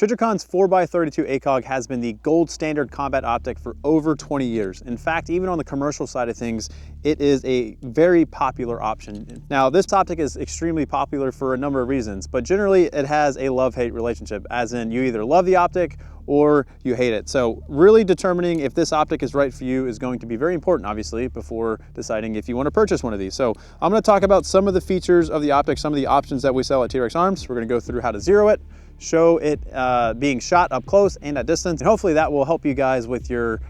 Trijicon's 4x32 ACOG has been the gold standard combat optic for over 20 years. In fact, even on the commercial side of things, it is a very popular option. Now, this optic is extremely popular for a number of reasons, but generally it has a love-hate relationship, as in you either love the optic or you hate it. So really determining if this optic is right for you is going to be very important, obviously, before deciding if you want to purchase one of these. So I'm going to talk about some of the features of the optic, some of the options that we sell at TREX Arms. We're going to go through how to zero it, show it being shot up close and at distance, and hopefully that will help you guys with your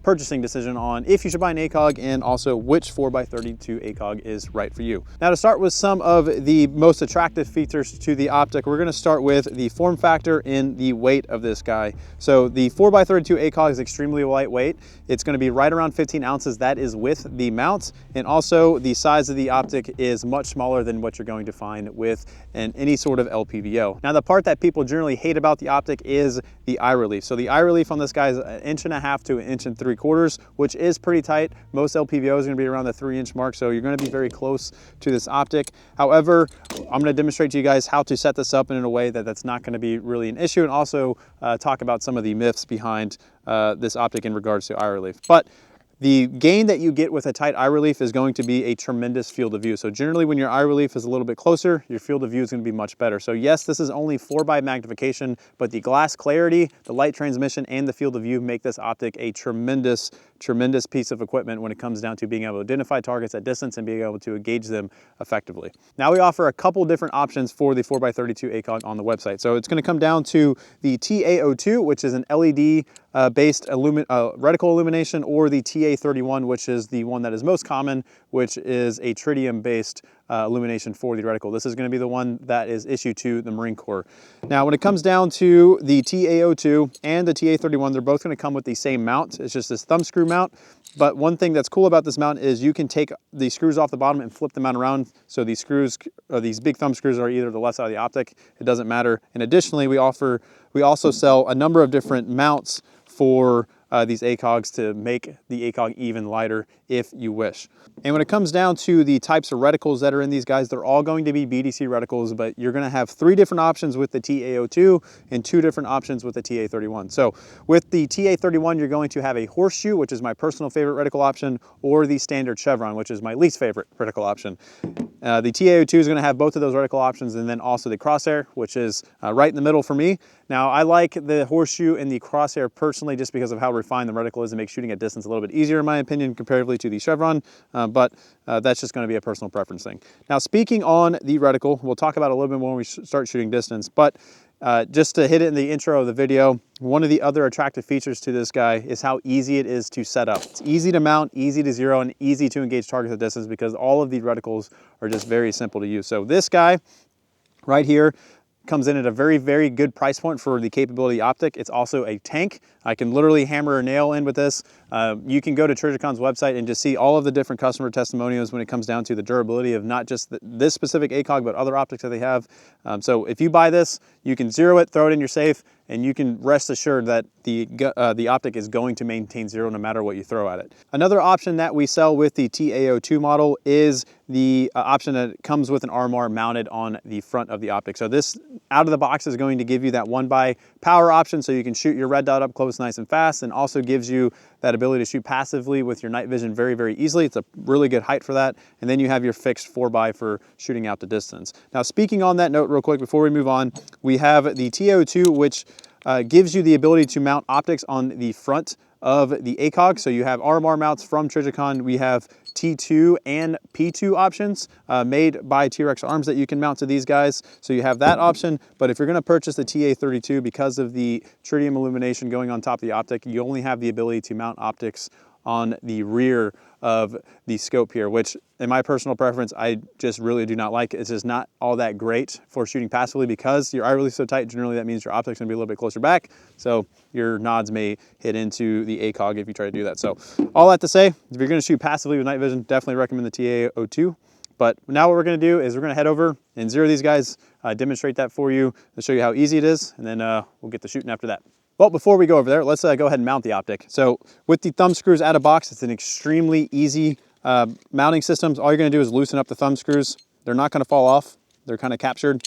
purchasing decision on if you should buy an ACOG and also which 4x32 ACOG is right for you. Now, to start with some of the most attractive features to the optic, we're going to start with the form factor and the weight of this guy. So the 4x32 ACOG is extremely lightweight. It's going to be right around 15 ounces. That is with the mount, and also the size of the optic is much smaller than what you're going to find with any sort of LPVO. Now, the part that people generally hate about the optic is the eye relief. So the eye relief on this guy is 1.5 inches to 1.75 inches, which is pretty tight. Most LPVO is going to be around the 3-inch mark, so you're going to be very close to this optic. However, I'm going to demonstrate to you guys how to set this up in a way that's not going to be really an issue, and also talk about some of the myths behind this optic in regards to eye relief. But the gain that you get with a tight eye relief is going to be a tremendous field of view. So generally when your eye relief is a little bit closer, your field of view is going to be much better. So yes, this is only 4x magnification, but the glass clarity, the light transmission, and the field of view make this optic a tremendous piece of equipment when it comes down to being able to identify targets at distance and being able to engage them effectively. Now, we offer a couple different options for the 4x32 ACOG on the website. So it's going to come down to the TA02, which is an LED based reticle illumination, or the TA31, which is the one that is most common, which is a tritium based illumination for the reticle. This is going to be the one that is issued to the Marine Corps. Now, when it comes down to the TA02 and the TA31, they're both going to come with the same mount. It's just this thumb screw mount. But one thing that's cool about this mount is you can take the screws off the bottom and flip them out around. So these screws, or these big thumb screws, are either the left side of the optic. It doesn't matter. And additionally, we also sell a number of different mounts for these ACOGs to make the ACOG even lighter if you wish. And when it comes down to the types of reticles that are in these guys, they're all going to be BDC reticles, but you're going to have 3 different options with the TA02 and 2 different options with the TA31. So with the TA31, you're going to have a horseshoe, which is my personal favorite reticle option, or the standard chevron, which is my least favorite reticle option. The TA02 is going to have both of those reticle options, and then also the crosshair, which is right in the middle for me. Now, I like the horseshoe and the crosshair personally just because of how refined the reticle is and makes shooting at distance a little bit easier, in my opinion, comparatively to the chevron, but that's just going to be a personal preference thing. Now, speaking on the reticle, we'll talk about it a little bit more when we start shooting distance, but just to hit it in the intro of the video, one of the other attractive features to this guy is how easy it is to set up. It's easy to mount, easy to zero, and easy to engage targets at distance because all of these reticles are just very simple to use. So this guy right here comes in at a very good price point for the capability optic. It's also a tank. I can literally hammer a nail in with this. You can go to Trijicon's website and just see all of the different customer testimonials when it comes down to the durability of not just this specific ACOG, but other optics that they have. So if you buy this, you can zero it, throw it in your safe, and you can rest assured that the optic is going to maintain zero no matter what you throw at it. Another option that we sell with the TA02 model is the option that comes with an ARMORY mounted on the front of the optic. So this out of the box is going to give you that 1x power option, so you can shoot your red dot up close nice and fast, and also gives you that ability to shoot passively with your night vision very easily. It's a really good height for that. And then you have your fixed 4x for shooting out to distance. Now, speaking on that note real quick before we move on, we have the TA02, which gives you the ability to mount optics on the front of the ACOG. So you have ARMORY mounts from Trijicon. We have T2 and P2 options made by TREX Arms that you can mount to these guys. So you have that option, but if you're going to purchase the TA32, because of the tritium illumination going on top of the optic, you only have the ability to mount optics on the rear of the scope here, which in my personal preference, I just really do not like. It's just not all that great for shooting passively because your eye relief is so tight. Generally, that means your optic's gonna be a little bit closer back, so your nods may hit into the ACOG if you try to do that. So all that to say, if you're gonna shoot passively with night vision, definitely recommend the TA02. But now what we're gonna do is we're gonna head over and zero these guys, demonstrate that for you to show you how easy it is, and then we'll get to shooting after that. Well, before we go over there, let's go ahead and mount the optic. So with the thumb screws out of box, it's an extremely easy mounting system. All you're gonna do is loosen up the thumb screws. They're not gonna fall off. They're kind of captured.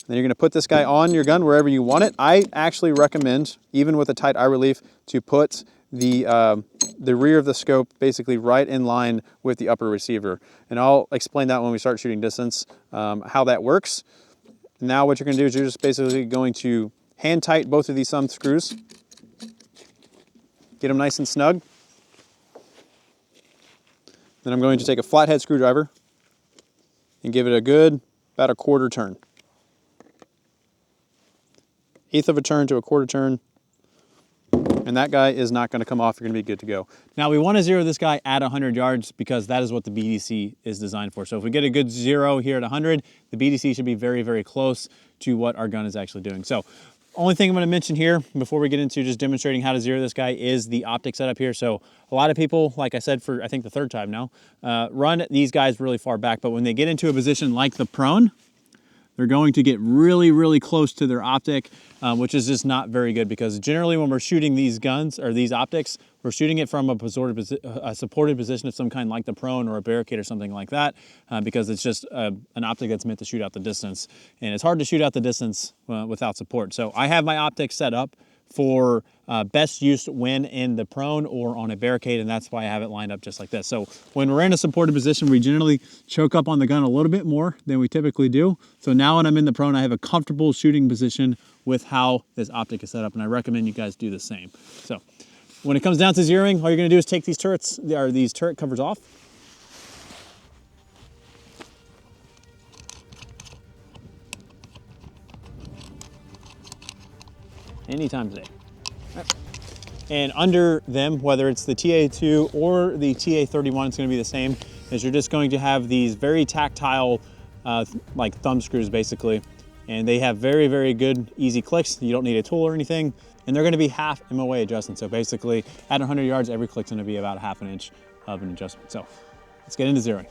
Then you're going to put this guy on your gun wherever you want it. I actually recommend, even with a tight eye relief, to put the rear of the scope basically right in line with the upper receiver. And I'll explain that when we start shooting distance, how that works. Now what you're going to do is you're just basically going to hand tight both of these thumb screws. Get them nice and snug. Then I'm going to take a flathead screwdriver and give it a good, about a quarter turn. Eighth of a turn to a quarter turn. And that guy is not going to come off. You're going to be good to go. Now we want to zero this guy at 100 yards because that is what the BDC is designed for. So if we get a good zero here at 100, the BDC should be very, very close to what our gun is actually doing. So only thing I'm going to mention here before we get into just demonstrating how to zero this guy is the optic setup here. So a lot of people, like I said, for I think the third time now, run these guys really far back. But when they get into a position like the prone, they're going to get really, really close to their optic, which is just not very good because generally when we're shooting these guns or these optics, we're shooting it from a supported position of some kind like the prone or a barricade or something like that because it's just an optic that's meant to shoot out the distance. And it's hard to shoot out the distance without support. So I have my optic set up for best use when in the prone or on a barricade, and that's why I have it lined up just like this. So when we're in a supported position, we generally choke up on the gun a little bit more than we typically do. So now when I'm in the prone, I have a comfortable shooting position with how this optic is set up, and I recommend you guys do the same. So when it comes down to zeroing, all you're gonna do is take these turret covers off. Anytime today. And under them, whether it's the TA2 or the TA31, it's going to be the same, is you're just going to have these very tactile like thumb screws basically, and they have very, very good easy clicks. You don't need a tool or anything, and they're going to be half MOA adjustment. So basically at 100 yards, every click's going to be about a ½ inch of an adjustment. So let's get into zeroing.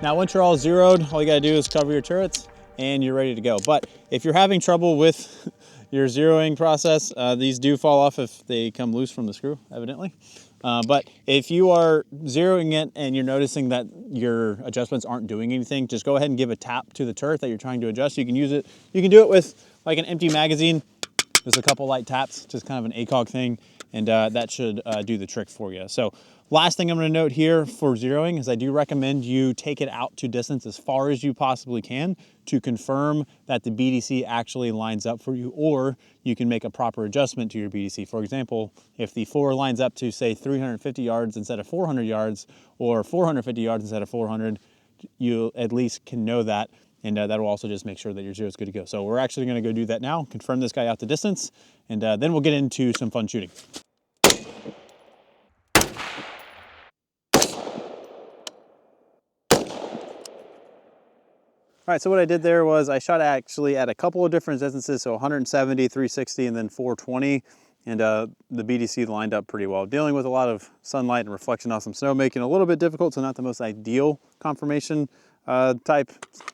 Now, once you're all zeroed, all you gotta do is cover your turrets and you're ready to go. But if you're having trouble with your zeroing process, these do fall off if they come loose from the screw, evidently. But if you are zeroing it and you're noticing that your adjustments aren't doing anything, just go ahead and give a tap to the turret that you're trying to adjust. You can use it, you can do it with like an empty magazine. Just a couple light taps, just kind of an ACOG thing, and that should do the trick for you. So last thing I'm going to note here for zeroing is I do recommend you take it out to distance as far as you possibly can to confirm that the BDC actually lines up for you, or you can make a proper adjustment to your BDC. For example, if the 4 lines up to say 350 yards instead of 400 yards, or 450 yards instead of 400, you at least can know that. And that will also just make sure that your zero is good to go. So we're actually going to go do that now, confirm this guy out to distance, and then we'll get into some fun shooting. All right, so what I did there was I shot actually at a couple of different distances, so 170, 360, and then 420, and the BDC lined up pretty well. Dealing with a lot of sunlight and reflection off some snow, making it a little bit difficult, so not the most ideal confirmation type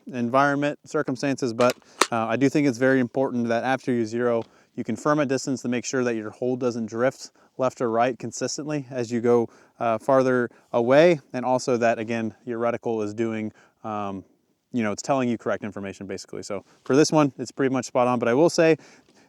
environment circumstances, but I do think it's very important that after you zero, you confirm a distance to make sure that your hold doesn't drift left or right consistently as you go farther away, and also that, again, your reticle is doing you know, it's telling you correct information basically. So for this one, it's pretty much spot on, but I will say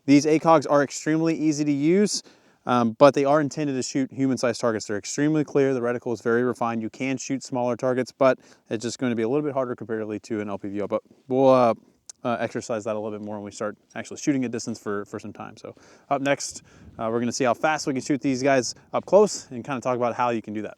these ACOGs are extremely easy to use, but they are intended to shoot human-sized targets. They're extremely clear. The reticle is very refined. You can shoot smaller targets, but it's just going to be a little bit harder comparatively to an LPVO, but we'll exercise that a little bit more when we start actually shooting a distance for some time. So up next, we're going to see how fast we can shoot these guys up close and kind of talk about how you can do that.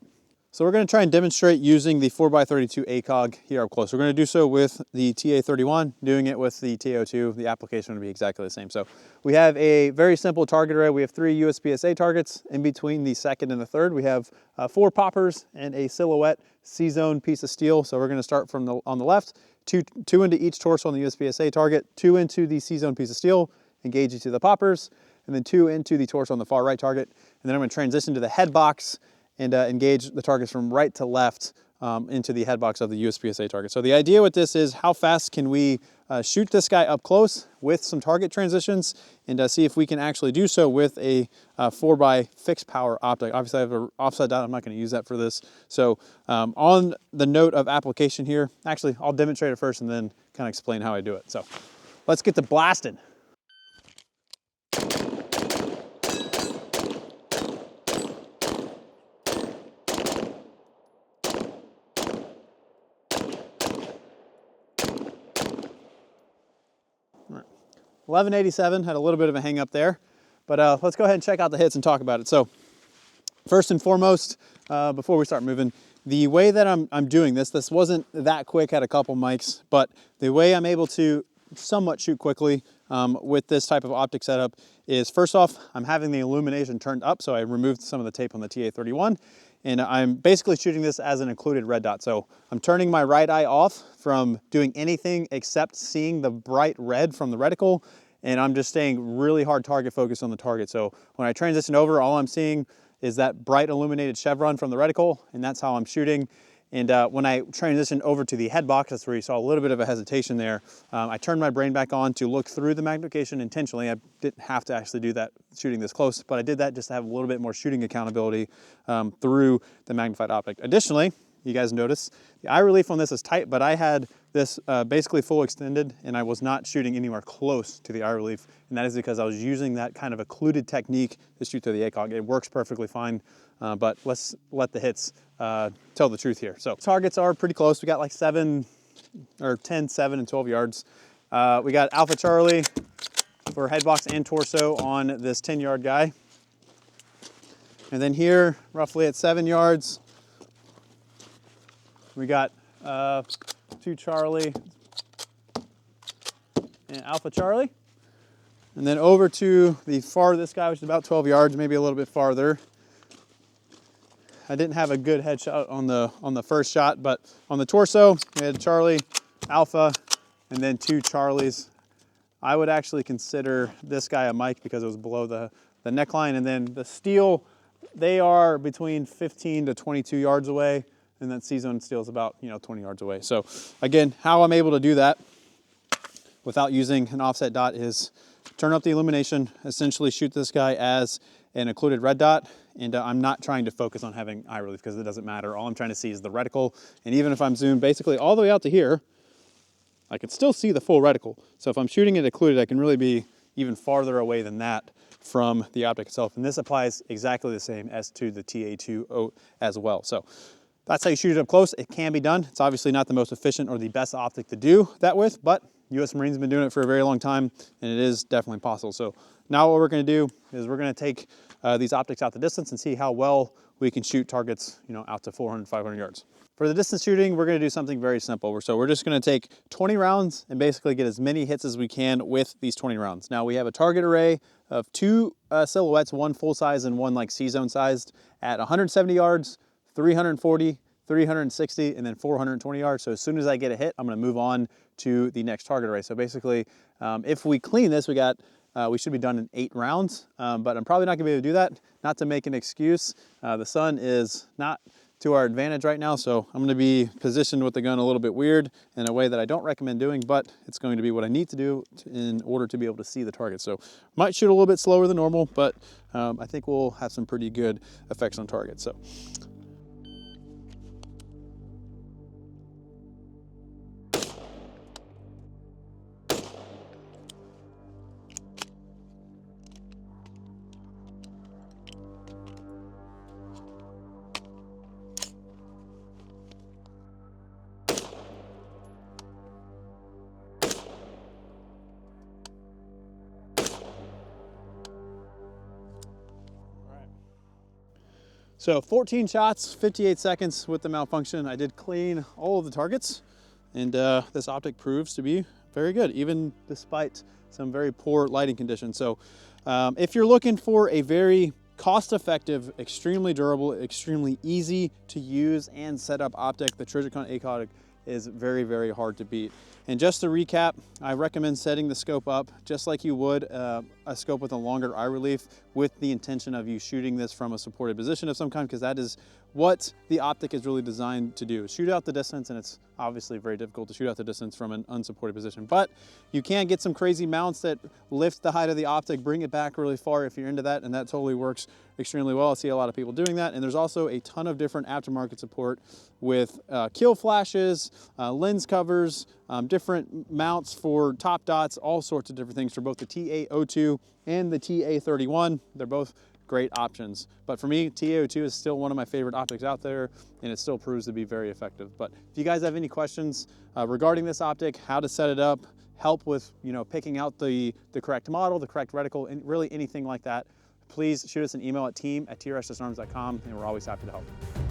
So we're going to try and demonstrate using the 4x32 ACOG here up close. We're going to do so with the TA31, doing it with the TA02. The application will be exactly the same. So we have a very simple target array. We have 3 USPSA targets. In between the second and the third, we have 4 poppers and a silhouette C-zone piece of steel. So we're going to start from on the left, two into each torso on the USPSA target, 2 into the C-zone piece of steel, engage into the poppers, and then 2 into the torso on the far right target. And then I'm going to transition to the head box and engage the targets from right to left into the head box of the USPSA target. So the idea with this is how fast can we shoot this guy up close with some target transitions, and see if we can actually do so with a 4x fixed power optic. Obviously I have an offset dot, I'm not going to use that for this. So on the note of application here, actually I'll demonstrate it first and then kind of explain how I do it. So let's get to blasting. 1187, had a little bit of a hang up there, but let's go ahead and check out the hits and talk about it. So first and foremost, before we start moving, the way that I'm doing this wasn't that quick, had a couple mics, but the way I'm able to somewhat shoot quickly with this type of optic setup is, first off, I'm having the illumination turned up, so I removed some of the tape on the TA31, and I'm basically shooting this as an occluded red dot. So I'm turning my right eye off from doing anything except seeing the bright red from the reticle, and I'm just staying really hard target focused on the target. So when I transition over, all I'm seeing is that bright illuminated chevron from the reticle, and that's how I'm shooting. And when I transitioned over to the head box, that's where you saw a little bit of a hesitation there. I turned my brain back on to look through the magnification intentionally. I didn't have to actually do that shooting this close, but I did that just to have a little bit more shooting accountability through the magnified optic. Additionally, you guys notice the eye relief on this is tight, but I had this basically full extended, and I was not shooting anywhere close to the eye relief, and that is because I was using that kind of occluded technique to shoot through the ACOG. It works perfectly fine, but let's let the hits tell the truth here. So targets are pretty close. We got like 7 or 10, 7, and 12 yards. We got Alpha Charlie for head box and torso on this 10-yard guy. And then here, roughly at 7 yards, we got 2 Charlie and Alpha Charlie. And then over to the farthest guy, which is about 12 yards, maybe a little bit farther. I didn't have a good headshot on the first shot, but on the torso, we had Charlie, Alpha, and then 2 Charlies. I would actually consider this guy a mic because it was below the neckline. And then the steel, they are between 15 to 22 yards away, and that C-zone steel is about 20 yards away. So again, how I'm able to do that without using an offset dot is turn up the illumination, essentially shoot this guy as an occluded red dot, and I'm not trying to focus on having eye relief because it doesn't matter. All I'm trying to see is the reticle, and even if I'm zoomed basically all the way out to here, I can still see the full reticle. So if I'm shooting it occluded, I can really be even farther away than that from the optic itself, and this applies exactly the same as to the TA2 as well. So that's how you shoot it up close. It can be done. It's obviously not the most efficient or the best optic to do that with, but U.S. Marines have been doing it for a very long time, and it is definitely possible. So now what we're going to do is we're going to take these optics out the distance and see how well we can shoot targets, out to 400, 500 yards. For the distance shooting, we're going to do something very simple. So we're just going to take 20 rounds and basically get as many hits as we can with these 20 rounds. Now we have a target array of 2 silhouettes, one full size and one like C-zone sized at 170 yards, 340, 360, and then 420 yards. So as soon as I get a hit, I'm going to move on to the next target array. So basically, if we clean this, we should be done in 8 rounds, but I'm probably not gonna be able to do that. Not to make an excuse, the sun is not to our advantage right now, so I'm gonna be positioned with the gun a little bit weird in a way that I don't recommend doing, but it's going to be what I need to do in order to be able to see the target. So might shoot a little bit slower than normal, but I think we'll have some pretty good effects on target. So. So 14 shots, 58 seconds with the malfunction. I did clean all of the targets, and this optic proves to be very good, even despite some very poor lighting conditions. So if you're looking for a very cost-effective, extremely durable, extremely easy to use and set up optic, the Trijicon ACOG is very, very hard to beat. And just to recap, I recommend setting the scope up just like you would a scope with a longer eye relief, with the intention of you shooting this from a supported position of some kind, because that is what the Optic is really designed to do, shoot out the distance. And it's obviously very difficult to shoot out the distance from an unsupported position, but you can get some crazy mounts that lift the height of the Optic, bring it back really far if you're into that, and that totally works extremely well. I see a lot of people doing that. And there's also a ton of different aftermarket support with kill flashes, lens covers, different mounts for top dots, all sorts of different things for both the TA02 and the TA31. They're both great options. But for me, TA02 is still one of my favorite optics out there, and it still proves to be very effective. But if you guys have any questions regarding this optic, how to set it up, help with picking out the correct model, the correct reticle, and really anything like that, please shoot us an email at team@trexarms.com, and we're always happy to help.